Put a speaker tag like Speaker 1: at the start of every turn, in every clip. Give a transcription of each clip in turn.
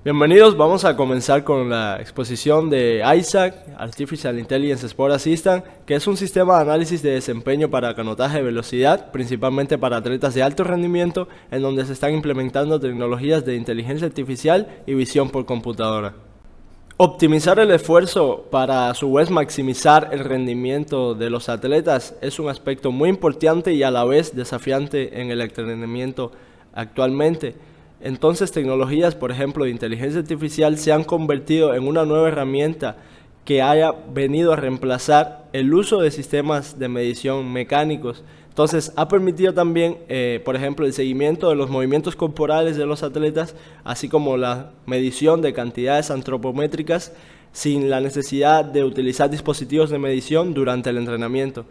Speaker 1: Bienvenidos, vamos a comenzar con la exposición de ISAC, Artificial Intelligence Sport Assistant, que es un sistema de análisis de desempeño para canotaje de velocidad, principalmente para atletas de alto rendimiento, en donde se están implementando tecnologías de inteligencia artificial y visión por computadora. Optimizar el esfuerzo para a su vez maximizar el rendimiento de los atletas es un aspecto muy importante y a la vez desafiante en el entrenamiento actualmente. Entonces, tecnologías, por ejemplo, de inteligencia artificial se han convertido en una nueva herramienta que haya venido a reemplazar el uso de sistemas de medición mecánicos. Entonces, ha permitido también, por ejemplo, el seguimiento de los movimientos corporales de los atletas, así como la medición de cantidades antropométricas sin la necesidad de utilizar dispositivos de medición durante el entrenamiento.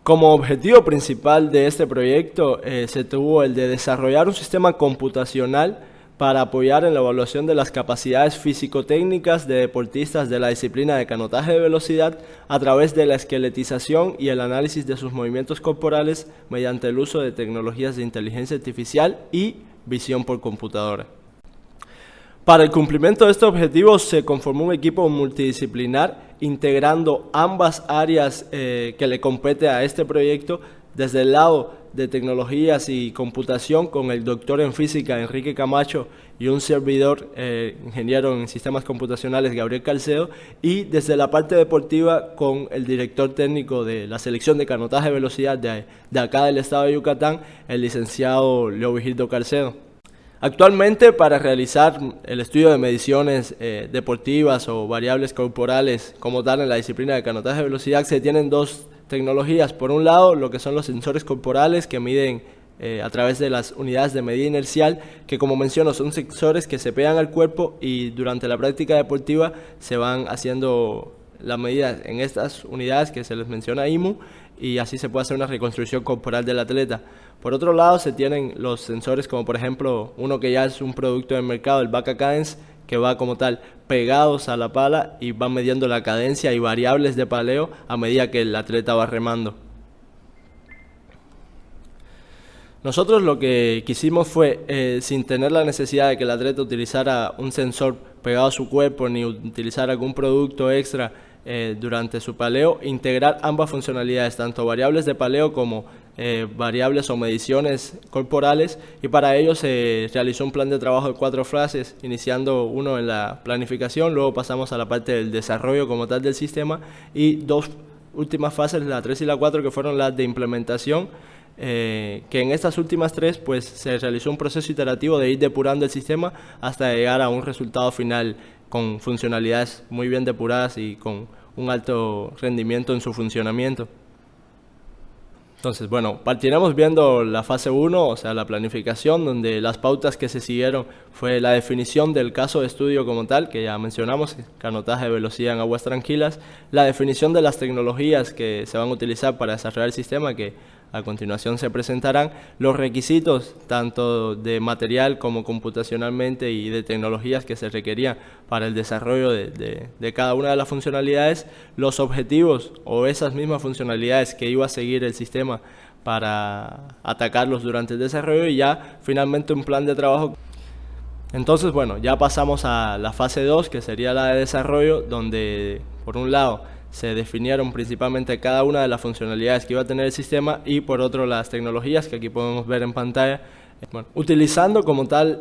Speaker 1: Como objetivo principal de este proyecto se tuvo el de desarrollar un sistema computacional para apoyar en la evaluación de las capacidades físico-técnicas de deportistas de la disciplina de canotaje de velocidad a través de la esqueletización y el análisis de sus movimientos corporales mediante el uso de tecnologías de inteligencia artificial y visión por computadora. Para el cumplimiento de este objetivo se conformó un equipo multidisciplinar integrando ambas áreas que le compete a este proyecto, desde el lado de tecnologías y computación con el doctor en física Enrique Camacho y un servidor ingeniero en sistemas computacionales Gabriel Calcedo, y desde la parte deportiva con el director técnico de la selección de canotaje de velocidad de acá del estado de Yucatán, el licenciado Leo Vigildo Calcedo. Actualmente, para realizar el estudio de mediciones deportivas o variables corporales como tal en la disciplina de canotaje de velocidad, se tienen dos tecnologías. Por un lado, lo que son los sensores corporales que miden a través de las unidades de medida inercial, que como menciono son sensores que se pegan al cuerpo y durante la práctica deportiva se van haciendo las medidas en estas unidades que se les menciona IMU, y así se puede hacer una reconstrucción corporal del atleta. Por otro lado, se tienen los sensores como por ejemplo uno que ya es un producto del mercado, el Vaca Cadence, que va como tal pegados a la pala y van midiendo la cadencia y variables de paleo a medida que el atleta va remando. Nosotros lo que quisimos fue, sin tener la necesidad de que el atleta utilizara un sensor pegado a su cuerpo ni utilizar algún producto extra durante su paleo, integrar ambas funcionalidades, tanto variables de paleo como variables o mediciones corporales, y para ello se realizó un plan de trabajo de 4 fases, iniciando uno en la planificación, luego pasamos a la parte del desarrollo como tal del sistema, y 2 últimas fases, la 3 y la 4, que fueron las de implementación, que en estas últimas 3 pues se realizó un proceso iterativo de ir depurando el sistema hasta llegar a un resultado final con funcionalidades muy bien depuradas y con un alto rendimiento en su funcionamiento. Entonces, bueno, partiremos viendo la fase 1, o sea, la planificación, donde las pautas que se siguieron fue la definición del caso de estudio como tal, que ya mencionamos, canotaje de velocidad en aguas tranquilas, la definición de las tecnologías que se van a utilizar para desarrollar el sistema, que a continuación se presentarán, los requisitos tanto de material como computacionalmente y de tecnologías que se requerían para el desarrollo de cada una de las funcionalidades, los objetivos o esas mismas funcionalidades que iba a seguir el sistema para atacarlos durante el desarrollo, y ya finalmente un plan de trabajo. Entonces, bueno, ya pasamos a la fase 2, que sería la de desarrollo, donde por un lado se definieron principalmente cada una de las funcionalidades que iba a tener el sistema y por otro las tecnologías que aquí podemos ver en pantalla. Bueno, utilizando como tal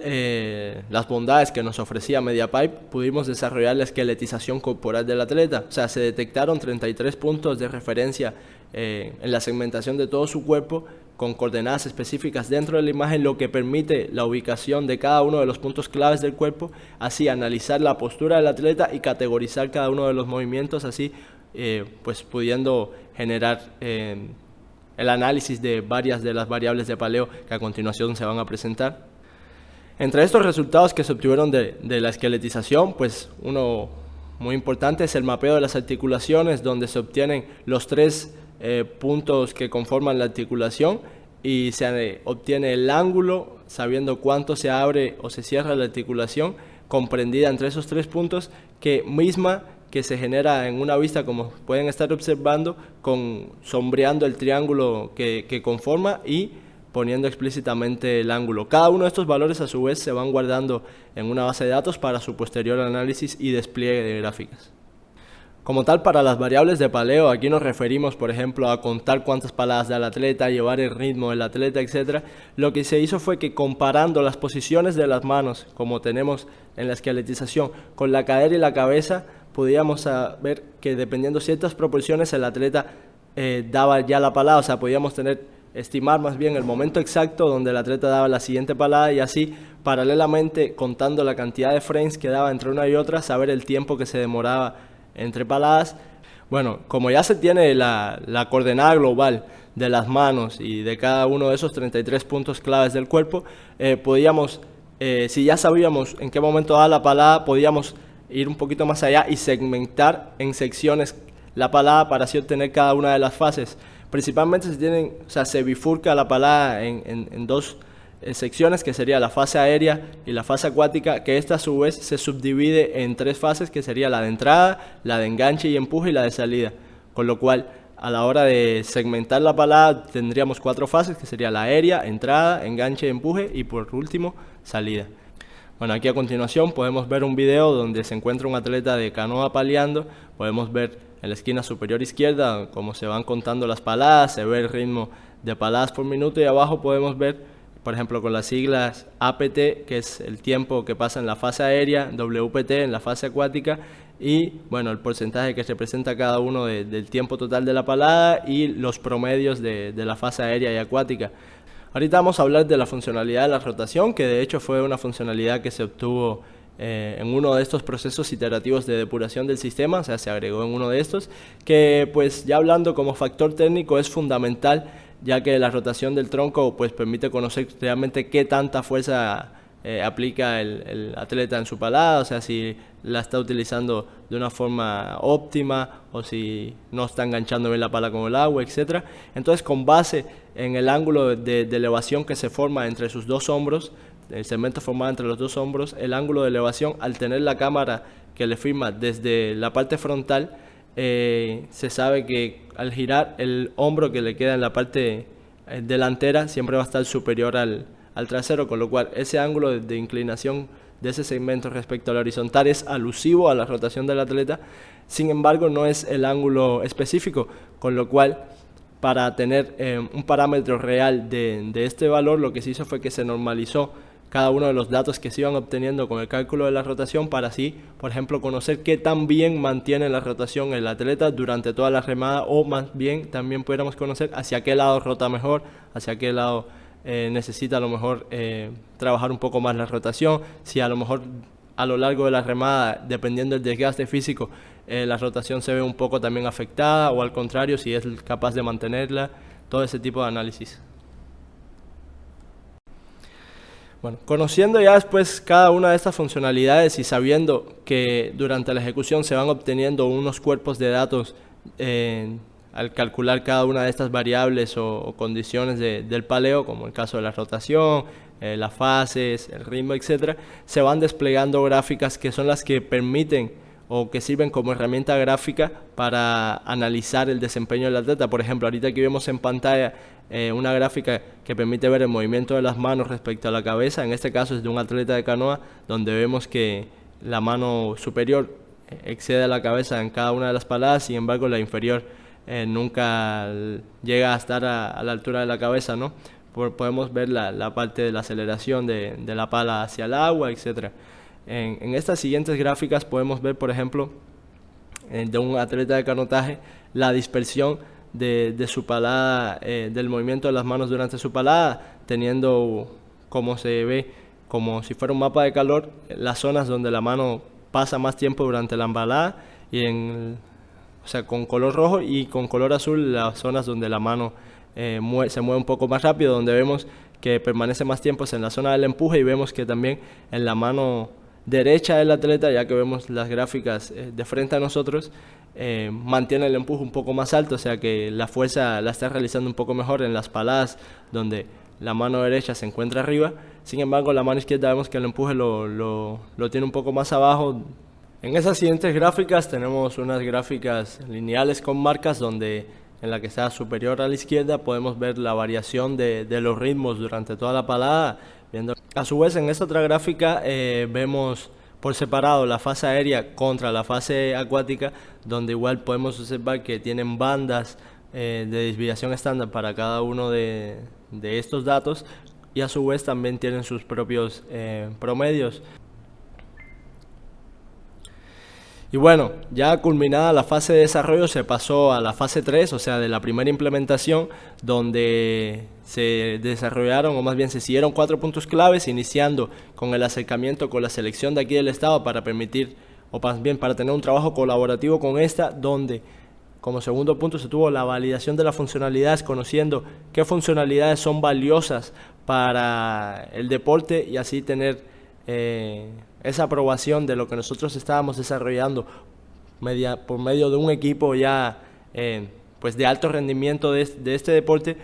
Speaker 1: las bondades que nos ofrecía MediaPipe, pudimos desarrollar la esqueletización corporal del atleta. O sea, se detectaron 33 puntos de referencia en la segmentación de todo su cuerpo con coordenadas específicas dentro de la imagen, lo que permite la ubicación de cada uno de los puntos claves del cuerpo, así analizar la postura del atleta y categorizar cada uno de los movimientos, así pues pudiendo generar el análisis de varias de las variables de paleo que a continuación se van a presentar. Entre estos resultados que se obtuvieron de la esqueletización, pues uno muy importante es el mapeo de las articulaciones, donde se obtienen los 3 puntos que conforman la articulación y se obtiene el ángulo sabiendo cuánto se abre o se cierra la articulación comprendida entre esos 3 puntos, que se genera en una vista, como pueden estar observando, sombreando el triángulo que conforma, y poniendo explícitamente el ángulo. Cada uno de estos valores a su vez se van guardando en una base de datos para su posterior análisis y despliegue de gráficas. Como tal, para las variables de paleo, aquí nos referimos, por ejemplo, a contar cuántas paladas da el atleta, llevar el ritmo del atleta, etc. Lo que se hizo fue que comparando las posiciones de las manos, como tenemos en la esqueletización, con la cadera y la cabeza, podíamos saber que dependiendo de ciertas proporciones el atleta daba ya la palada, o sea, podíamos estimar más bien el momento exacto donde el atleta daba la siguiente palada y así, paralelamente, contando la cantidad de frames que daba entre una y otra, saber el tiempo que se demoraba entre paladas. Bueno, como ya se tiene la coordenada global de las manos y de cada uno de esos 33 puntos claves del cuerpo, podíamos, si ya sabíamos en qué momento daba la palada, podíamos ir un poquito más allá y segmentar en secciones la palada para así obtener cada una de las fases. Principalmente se bifurca la palada en dos secciones, que sería la fase aérea y la fase acuática, que esta a su vez se subdivide en 3 fases, que sería la de entrada, la de enganche y empuje y la de salida. Con lo cual, a la hora de segmentar la palada tendríamos 4 fases, que sería la aérea, entrada, enganche y empuje y por último salida. Bueno, aquí a continuación podemos ver un video donde se encuentra un atleta de canoa paleando. Podemos ver en la esquina superior izquierda cómo se van contando las paladas, se ve el ritmo de paladas por minuto y abajo podemos ver, por ejemplo, con las siglas APT, que es el tiempo que pasa en la fase aérea, WPT en la fase acuática y bueno, el porcentaje que representa cada uno del tiempo total de la palada y los promedios de la fase aérea y acuática. Ahorita vamos a hablar de la funcionalidad de la rotación, que de hecho fue una funcionalidad que se obtuvo en uno de estos procesos iterativos de depuración del sistema, o sea, se agregó en uno de estos, que pues ya hablando como factor técnico es fundamental, ya que la rotación del tronco pues permite conocer realmente qué tanta fuerza aplica el atleta en su palada, o sea, si la está utilizando de una forma óptima o si no está enganchando bien la pala con el agua, etc. Entonces, con base en el ángulo de elevación que se forma entre sus dos hombros, el segmento formado entre los dos hombros, el ángulo de elevación, al tener la cámara que le filma desde la parte frontal, se sabe que al girar el hombro que le queda en la parte delantera siempre va a estar superior al trasero, con lo cual ese ángulo de inclinación de ese segmento respecto al horizontal es alusivo a la rotación del atleta. Sin embargo, no es el ángulo específico, con lo cual para tener un parámetro real de este valor, lo que se hizo fue que se normalizó cada uno de los datos que se iban obteniendo con el cálculo de la rotación para así, por ejemplo, conocer qué tan bien mantiene la rotación el atleta durante toda la remada, o más bien también pudiéramos conocer hacia qué lado rota mejor, hacia qué lado necesita a lo mejor trabajar un poco más la rotación, si a lo mejor a lo largo de la remada, dependiendo del desgaste físico, la rotación se ve un poco también afectada, o al contrario, si es capaz de mantenerla, todo ese tipo de análisis. Bueno, conociendo ya después cada una de estas funcionalidades y sabiendo que durante la ejecución se van obteniendo unos cuerpos de datos al calcular cada una de estas variables o condiciones del paleo, como el caso de la rotación, las fases, el ritmo, etc., se van desplegando gráficas que son las que permiten o que sirven como herramienta gráfica para analizar el desempeño del atleta. Por ejemplo, ahorita aquí vemos en pantalla una gráfica que permite ver el movimiento de las manos respecto a la cabeza. En este caso es de un atleta de canoa, donde vemos que la mano superior excede a la cabeza en cada una de las paladas, sin embargo la inferior nunca llega a estar a la altura de la cabeza, ¿no? Podemos ver la parte de la aceleración de la pala hacia el agua, etc. En estas siguientes gráficas podemos ver, por ejemplo, de un atleta de canotaje, la dispersión de su palada, del movimiento de las manos durante su palada, teniendo, como se ve, como si fuera un mapa de calor, las zonas donde la mano pasa más tiempo durante la embalada, y o sea, con color rojo, y con color azul las zonas donde la mano se mueve un poco más rápido, donde vemos que permanece más tiempo en la zona del empuje, y vemos que también en la mano derecha del atleta, ya que vemos las gráficas de frente a nosotros, mantiene el empuje un poco más alto, o sea que la fuerza la está realizando un poco mejor en las paladas donde la mano derecha se encuentra arriba. Sin embargo, la mano izquierda vemos que el empuje lo tiene un poco más abajo. En esas siguientes gráficas tenemos unas gráficas lineales con marcas donde en la que está superior a la izquierda, podemos ver la variación de los ritmos durante toda la palada. A su vez, en esta otra gráfica vemos por separado la fase aérea contra la fase acuática, donde igual podemos observar que tienen bandas de desviación estándar para cada uno de estos datos, y a su vez también tienen sus propios promedios. Y bueno, ya culminada la fase de desarrollo, se pasó a la fase 3, o sea, de la primera implementación, donde se desarrollaron, o más bien se siguieron 4 puntos claves, iniciando con el acercamiento con la selección de aquí del estado para permitir, o más bien para tener un trabajo colaborativo con esta, donde como segundo punto se tuvo la validación de las funcionalidades, conociendo qué funcionalidades son valiosas para el deporte y así tener esa aprobación de lo que nosotros estábamos desarrollando por medio de un equipo ya pues de alto rendimiento de este deporte.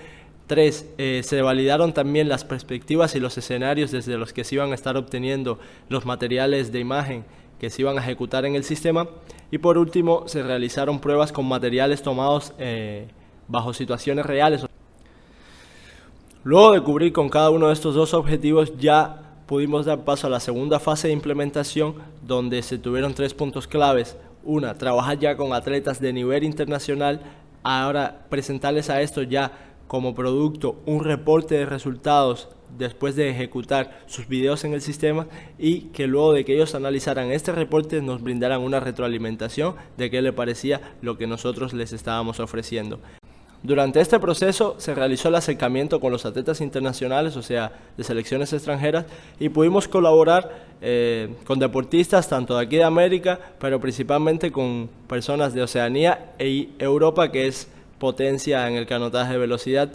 Speaker 1: 3. Se validaron también las perspectivas y los escenarios desde los que se iban a estar obteniendo los materiales de imagen que se iban a ejecutar en el sistema. Y por último, se realizaron pruebas con materiales tomados bajo situaciones reales. Luego de cubrir con cada uno de estos dos objetivos, ya pudimos dar paso a la segunda fase de implementación, donde se tuvieron 3 puntos claves. Una, trabajar ya con atletas de nivel internacional, ahora presentarles a esto ya como producto un reporte de resultados después de ejecutar sus videos en el sistema, y que luego de que ellos analizaran este reporte nos brindaran una retroalimentación de qué le parecía lo que nosotros les estábamos ofreciendo. Durante este proceso se realizó el acercamiento con los atletas internacionales, o sea, de selecciones extranjeras, y pudimos colaborar con deportistas tanto de aquí de América, pero principalmente con personas de Oceanía e Europa, que es potencia en el canotaje de velocidad.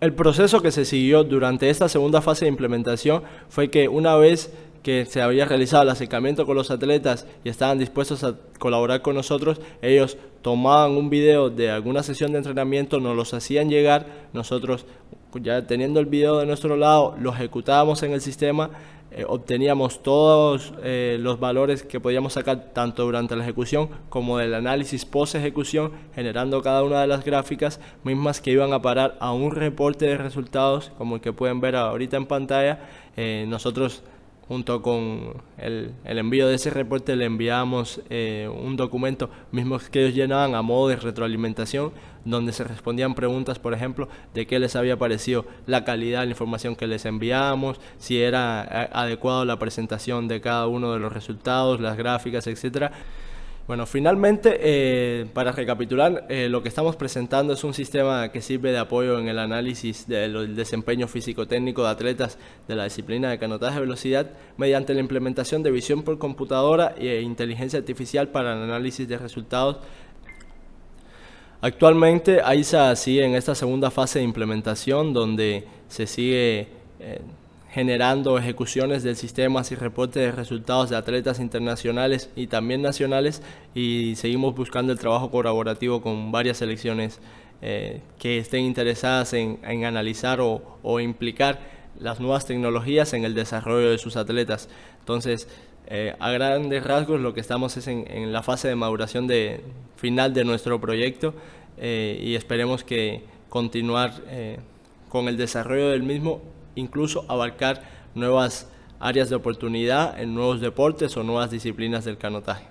Speaker 1: El proceso que se siguió durante esta segunda fase de implementación fue que una vez que se había realizado el acercamiento con los atletas y estaban dispuestos a colaborar con nosotros, ellos tomaban un video de alguna sesión de entrenamiento, nos los hacían llegar, nosotros ya teniendo el video de nuestro lado lo ejecutábamos en el sistema, obteníamos todos los valores que podíamos sacar tanto durante la ejecución como del análisis post ejecución, generando cada una de las gráficas mismas que iban a parar a un reporte de resultados como el que pueden ver ahorita en pantalla. Nosotros, junto con el envío de ese reporte, le enviamos un documento mismo que ellos llenaban a modo de retroalimentación, donde se respondían preguntas, por ejemplo, de qué les había parecido la calidad de la información que les enviamos, si era adecuado la presentación de cada uno de los resultados, las gráficas, etcétera. Bueno, finalmente, para recapitular, lo que estamos presentando es un sistema que sirve de apoyo en el análisis del desempeño físico-técnico de atletas de la disciplina de canotaje de velocidad mediante la implementación de visión por computadora e inteligencia artificial para el análisis de resultados. Actualmente AISA sigue en esta segunda fase de implementación, donde se sigue generando ejecuciones del sistema y reportes de resultados de atletas internacionales y también nacionales, y seguimos buscando el trabajo colaborativo con varias selecciones que estén interesadas en analizar o implicar las nuevas tecnologías en el desarrollo de sus atletas. Entonces, a grandes rasgos lo que estamos es en la fase de maduración final de nuestro proyecto, y esperemos que continuar con el desarrollo del mismo, incluso abarcar nuevas áreas de oportunidad en nuevos deportes o nuevas disciplinas del canotaje.